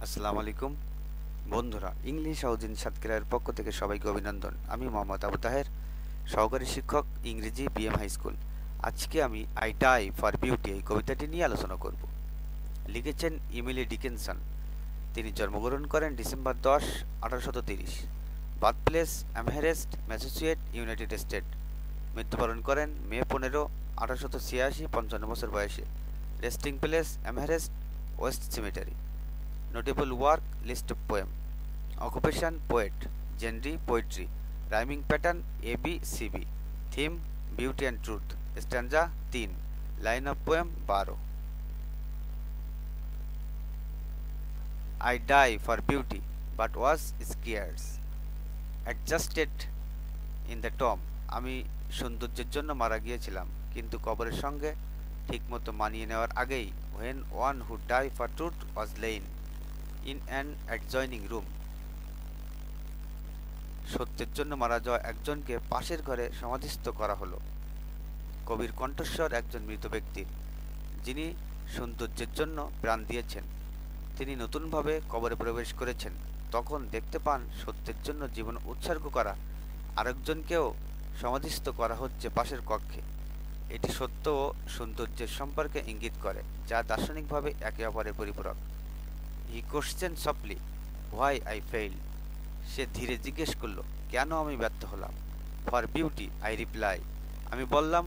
আসসালামু আলাইকুম বন্ধুরা, ইংলিশ হাউজিং সাতক্ষীরার পক্ষ থেকে সবাইকে অভিনন্দন। আমি মোহাম্মদ আবু তাহের, সহকারী শিক্ষক, ইংরেজি, বিএম হাই স্কুল। আজকে আমি আই ডাই ফর বিউটি এই কবিতাটি নিয়ে আলোচনা করব। লিখেছেন ইমিলি ডিকিনসন। তিনি জন্মগ্রহণ করেন December 10, 1830। Birth place Amherst, Massachusetts, United State. মৃত্যুবরণ করেন মে 15, 1886, 55 বছর বয়সে। Resting place Amherst West Cemetery. Notable work: list of poem. Occupation: poet. Genre: poetry. Rhyming pattern: ABCB. Theme: beauty and truth. Stanza: 3. Line of poem: 12. I die for beauty, but was scarce. Adjusted in the tomb. আমি সৌন্দর্যের জন্য মারা গিয়েছিলাম, কিন্তু কবরের সঙ্গে ঠিকমতো মানিয়ে নেওয়ার আগেই। When one who died for truth was slain in an adjoining room. সত্যের জন্য মারা যাওয়া একজনকে পাশের ঘরে সমাধিস্থ করা হলো। কবির কণ্ঠস্বর একজন মৃত ব্যক্তির, যিনি সৌন্দর্যের জন্য প্রাণ দিয়েছেন। তিনি নতুনভাবে কবরে প্রবেশ করেছেন, তখন দেখতে পান সত্যের জন্য জীবন উৎসর্গ করা আরেকজনকেও সমাধিস্থ করা হচ্ছে পাশের কক্ষে। এটি সত্য ও সৌন্দর্যের সম্পর্কে ইঙ্গিত করে, যা দার্শনিকভাবে একে অপরের পরিপূরক। He question softly why I fail. সে ধীরে জিজ্ঞেস করল, কেন আমি ব্যর্থ হলাম। For beauty I reply. আমি বললাম,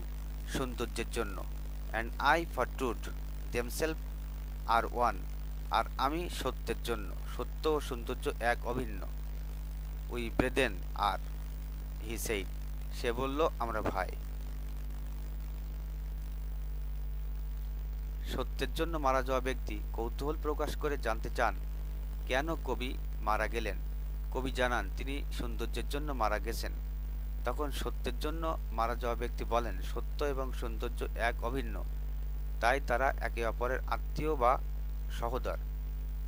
সৌন্দর্যের জন্য। And I for truth themself are one. আর আমি সত্যের জন্য। সত্য ও সৌন্দর্য এক অভিন্ন। We ব্রেদেন R. He said. সে বলল, আমরা ভাই। সত্যের জন্য মারা যাওয়া ব্যক্তি কৌতূহল প্রকাশ করে জানতে চান, কেন কবি মারা গেলেন। কবি জানান তিনি সৌন্দর্যের জন্য মারা গেছেন। তখন সত্যের জন্য মারা যাওয়া ব্যক্তি বলেন, সত্য এবং সৌন্দর্য এক অভিন্ন, তাই তারা একে অপরের আত্মীয় বা সহোদর।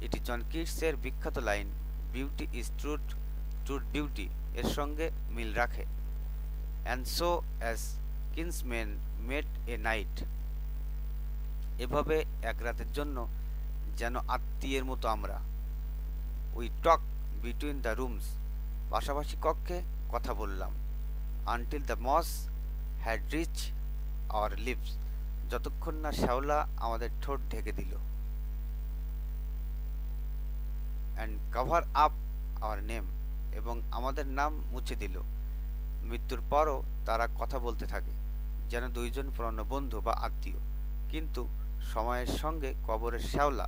এটি জন কিটসের বিখ্যাত line, beauty is truth, truth beauty এর সঙ্গে মিল রাখে। And so as kinsmen met a night. এভাবে এক রাতের জন্য যেন আত্মীয়ের মতো আমরা। We talk between the rooms. পাশাপাশি কক্ষে কথা বললাম। Until the moss had reach our lips. যতক্ষণ না শ্যাওলা আমাদের ঠোঁট ঢেকে দিল। And cover up our name. এবং আমাদের নাম মুছে দিল। মৃত্যুর পরও তারা কথা বলতে থাকে, যেন দুইজন পুরনো বন্ধু বা আত্মীয়। কিন্তু সময়ের সঙ্গে কবরের শ্যাওলা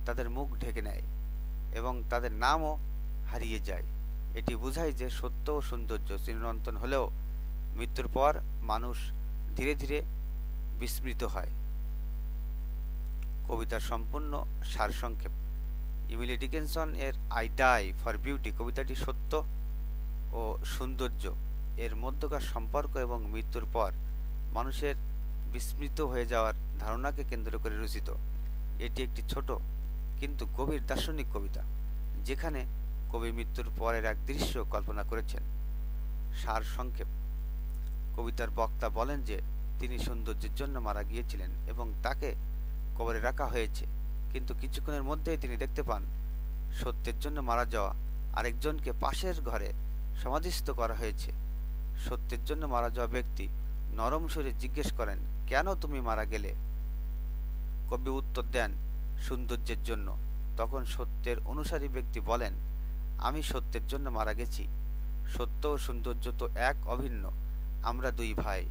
তাদের মুখ ঢেকে নেয় এবং তাদের নামও হারিয়ে যায়। এটি বোঝায় যে সত্য ও সৌন্দর্য চিরন্তন হলেও মৃত্যুর পর মানুষ ধীরে ধীরে বিস্মৃত হয়। কবিতার সম্পূর্ণ সারসংক্ষেপ। ইমিলি ডিকিনসন এর আই ডাই ফর বিউটি কবিতাটি সত্য ও সৌন্দর্য এর মধ্যকার সম্পর্ক এবং মৃত্যুর পর মানুষের বিস্মৃত হয়ে যাওয়ার ধারণাকে কেন্দ্র করে রচিত। এটি একটি ছোট কিন্তু গভীর দার্শনিক কবিতা, যেখানে কবি মৃত্যুর পরের এক দৃশ্য কল্পনা করেছেন। সার সংক্ষেপ। কবিতার বক্তা বলেন যে তিনি সৌন্দর্যের জন্য মারা গিয়েছিলেন এবং তাকে কবরে রাখা হয়েছে, কিন্তু কিছুক্ষণের মধ্যেই তিনি দেখতে পান সত্যের জন্য মারা যাওয়া আরেকজনকে পাশের ঘরে সমাধিস্থ করা হয়েছে। সত্যের জন্য মারা যাওয়া ব্যক্তি নরম সুরে জিজ্ঞেস করেন, কেন তুমি মারা গেলে। কবি উত্তর দেন, সৌন্দর্যের জন্য। তখন সত্যের অনুসারী ব্যক্তি বলেন, আমি সত্যের জন্য মারা গেছি। সত্য ও সৌন্দর্য তো এক অভিন্ন, আমরা দুই ভাই।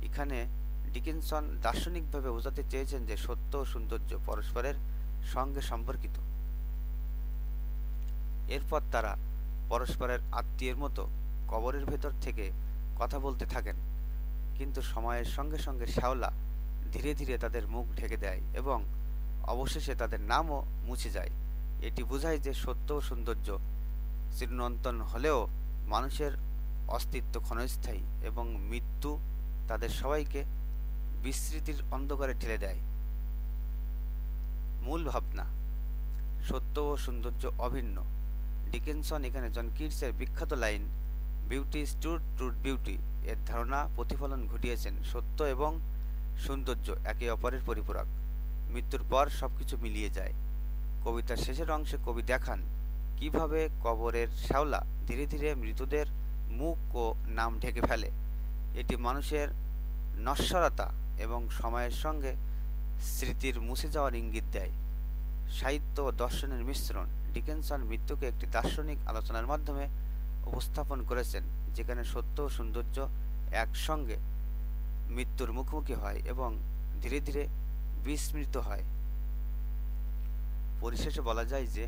এখানে ডিকিনসন দার্শনিকভাবে বোঝাতে চেয়েছেন যে সত্য ও সৌন্দর্য পরস্পরের সঙ্গে সম্পর্কিত। এরপর তারা পরস্পরের আত্মীয়ের মতো কবরের ভেতর থেকে কথা বলতে থাকেন, কিন্তু সময়ের সঙ্গে সঙ্গে শ্যাওলা ধীরে ধীরে তাদের মুখ ঢেকে দেয় এবং অবশেষে তাদের নামও মুছে যায়। এটি বোঝায় যে সত্য ও সৌন্দর্য চিরন্তন হলেও মানুষের অস্তিত্ব ক্ষণস্থায়ী এবং মৃত্যু তাদের সবাইকে বিস্মৃতির অন্ধকারে ঠেলে দেয়। মূল ভাবনা: সত্য ও সৌন্দর্য অভিন্ন। ডিকিনসন এখানে জন কিটসের বিখ্যাত line, beauty is truth, truth beauty এর ধারণা প্রতিফলন ঘটিয়েছেন। সত্য এবং সৌন্দর্য একে অপরের পরিপূরক। মৃত্যুর পর সবকিছু মিলিয়ে যায়। কবিতার শেষের অংশে কবি দেখান কিভাবে কবরের শ্যাওলা ধীরে ধীরে মৃতদের মুখ ও নাম ঢেকে ফেলে। এটি মানুষের নশ্বরতা এবং সময়ের সঙ্গে স্মৃতির মুছে যাওয়ার ইঙ্গিত দেয়। সাহিত্য ও দর্শনের মিশ্রণ। ডিকেনসন মৃত্যুকে একটি দার্শনিক আলোচনার মাধ্যমে উপস্থাপন করেছেন, যেখানে সত্য ও সৌন্দর্য একসঙ্গে মৃত্যুর মুখোমুখি হয় এবং ধীরে ধীরে বিস্মৃত হয়। পরিশেষে বলা যায় যে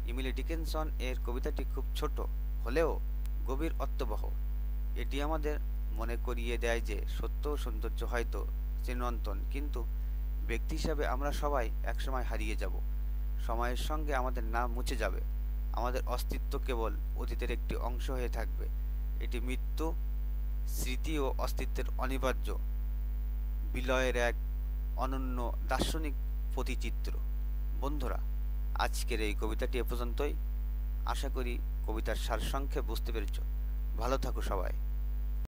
ইমিলি ডিকেনসন এর কবিতাটি খুব ছোট হলেও গভীর অর্থবহ। এটি আমাদের মনে করিয়ে দেয় যে সত্য ও সৌন্দর্য হয়তো চিরন্তন, কিন্তু ব্যক্তি হিসাবে আমরা সবাই একসময় হারিয়ে যাব। সময়ের সঙ্গে আমাদের নাম মুছে যাবে, আমাদের অস্তিত্ব কেবল অতীতের একটি অংশ হয়ে থাকবে। এটি মৃত্যু, স্মৃতি ও অস্তিত্বের অনিবার্য বিলয়ের এক অনন্য দার্শনিক প্রতিচিত্র। বন্ধুরা, আজকের এই কবিতাটি এ পর্যন্তই। আশা করি কবিতার সারসংক্ষেপ বুঝতে পেরেছ। ভালো থাকো সবাই।